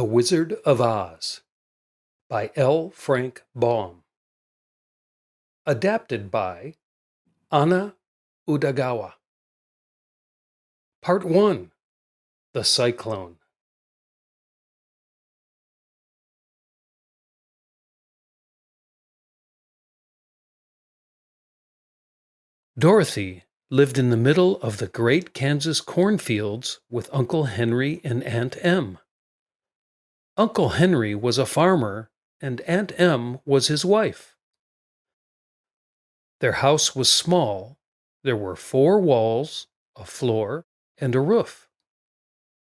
The Wizard of Oz by L. Frank Baum. Adapted by Anna Udagawa. Part 1. The Cyclone. Dorothy lived in the middle of the great Kansas cornfields with Uncle Henry and Aunt Em. Uncle Henry was a farmer, and Aunt Em was his wife. Their house was small. There were 4 walls, a floor, and a roof.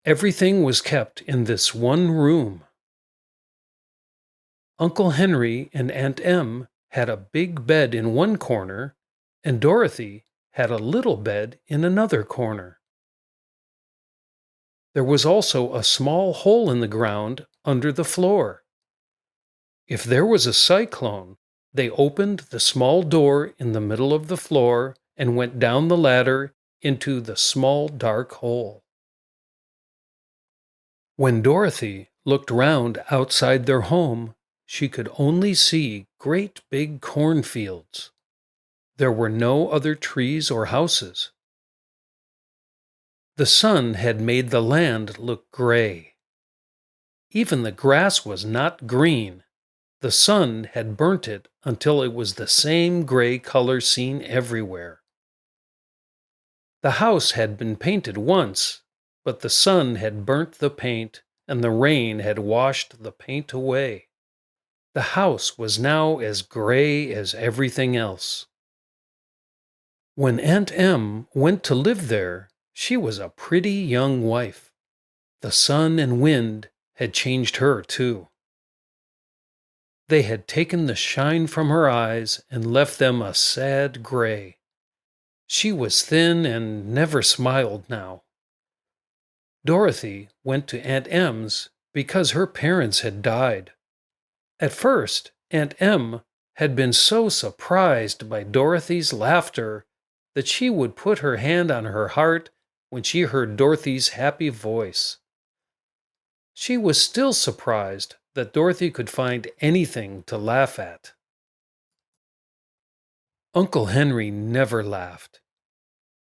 Everything was kept in this one room. Uncle Henry and Aunt Em had a big bed in one corner, and Dorothy had a little bed in another corner. There was also a small hole in the ground under the floor. If there was a cyclone, they opened the small door in the middle of the floor and went down the ladder into the small dark hole. When Dorothy looked round outside their home, she could only see great big cornfields. There were no other trees or houses. The sun had made the land look gray. Even the grass was not green. The sun had burnt it until it was the same gray color seen everywhere. The house had been painted once, but the sun had burnt the paint and the rain had washed the paint away. The house was now as gray as everything else. When Aunt Em went to live there, she was a pretty young wife. The sun and wind had changed her too. They had taken the shine from her eyes and left them a sad gray. She was thin and never smiled now. Dorothy went to Aunt Em's because her parents had died. At first, Aunt Em had been so surprised by Dorothy's laughter that she would put her hand on her heart when she heard Dorothy's happy voice. She was still surprised that Dorothy could find anything to laugh at. Uncle Henry never laughed.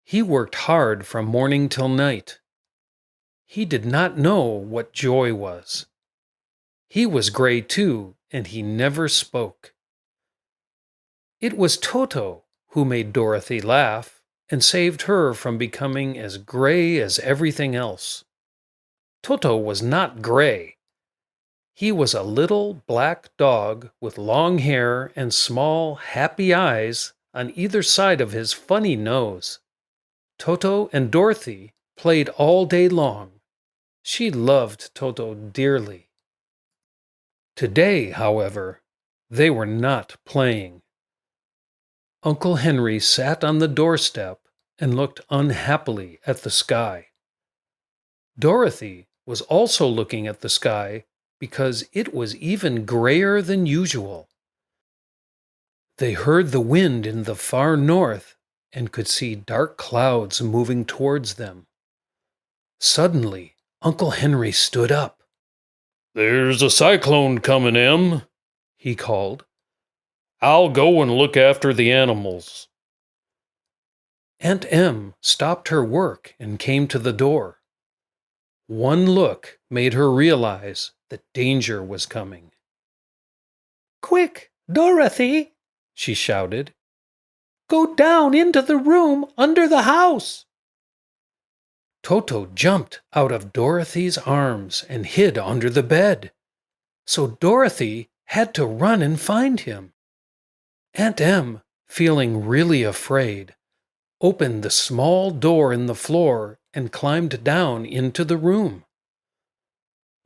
He worked hard from morning till night. He did not know what joy was. He was gray too, and he never spoke. It was Toto who made Dorothy laugh and saved her from becoming as gray as everything else. Toto was not gray. He was a little black dog with long hair and small, happy eyes on either side of his funny nose. Toto and Dorothy played all day long. She loved Toto dearly. Today, however, they were not playing. Uncle Henry sat on the doorstep and looked unhappily at the sky. Dorothy was also looking at the sky because it was even grayer than usual. They heard the wind in the far north and could see dark clouds moving towards them. Suddenly, Uncle Henry stood up. "There's a cyclone coming, Em," he called. "I'll go and look after the animals." Aunt Em stopped her work and came to the door. One look made her realize that danger was coming. "Quick, Dorothy!" she shouted. "Go down into the room under the house!" Toto jumped out of Dorothy's arms and hid under the bed. So Dorothy had to run and find him. Aunt Em, feeling really afraid, opened the small door in the floor and climbed down into the room.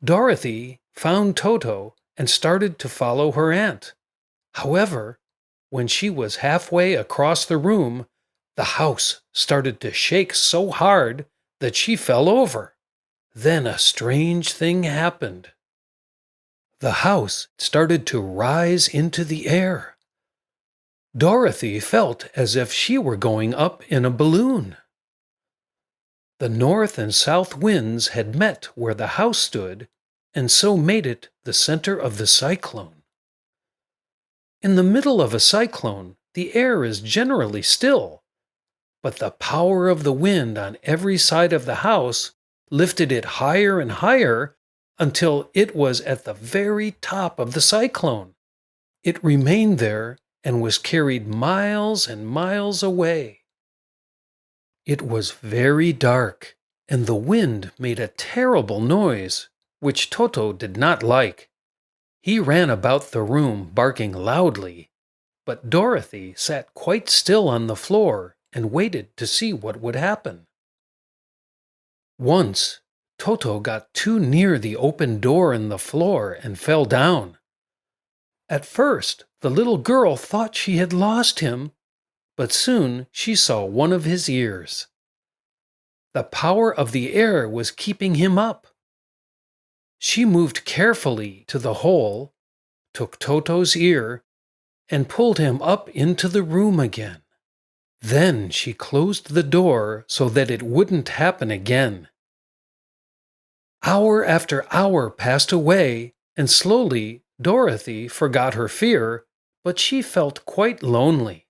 Dorothy found Toto and started to follow her aunt. However, when she was halfway across the room, the house started to shake so hard that she fell over. Then a strange thing happened. The house started to rise into the air. Dorothy felt as if she were going up in a balloon. The north and south winds had met where the house stood and so made it the center of the cyclone. In the middle of a cyclone, the air is generally still, but the power of the wind on every side of the house lifted it higher and higher until it was at the very top of the cyclone. It remained there and was carried miles and miles away. It was very dark, and the wind made a terrible noise, which Toto did not like. He ran about the room barking loudly, but Dorothy sat quite still on the floor and waited to see what would happen. Once, Toto got too near the open door in the floor and fell down. At first, the little girl thought she had lost him, but soon she saw one of his ears. The power of the air was keeping him up. She moved carefully to the hole, took Toto's ear, and pulled him up into the room again. Then she closed the door so that it wouldn't happen again. Hour after hour passed away, and slowly Dorothy forgot her fear, but she felt quite lonely.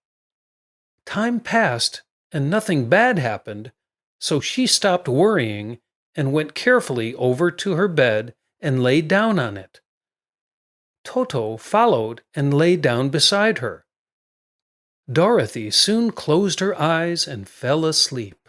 Time passed, and nothing bad happened, so she stopped worrying and went carefully over to her bed and lay down on it. Toto followed and lay down beside her. Dorothy soon closed her eyes and fell asleep.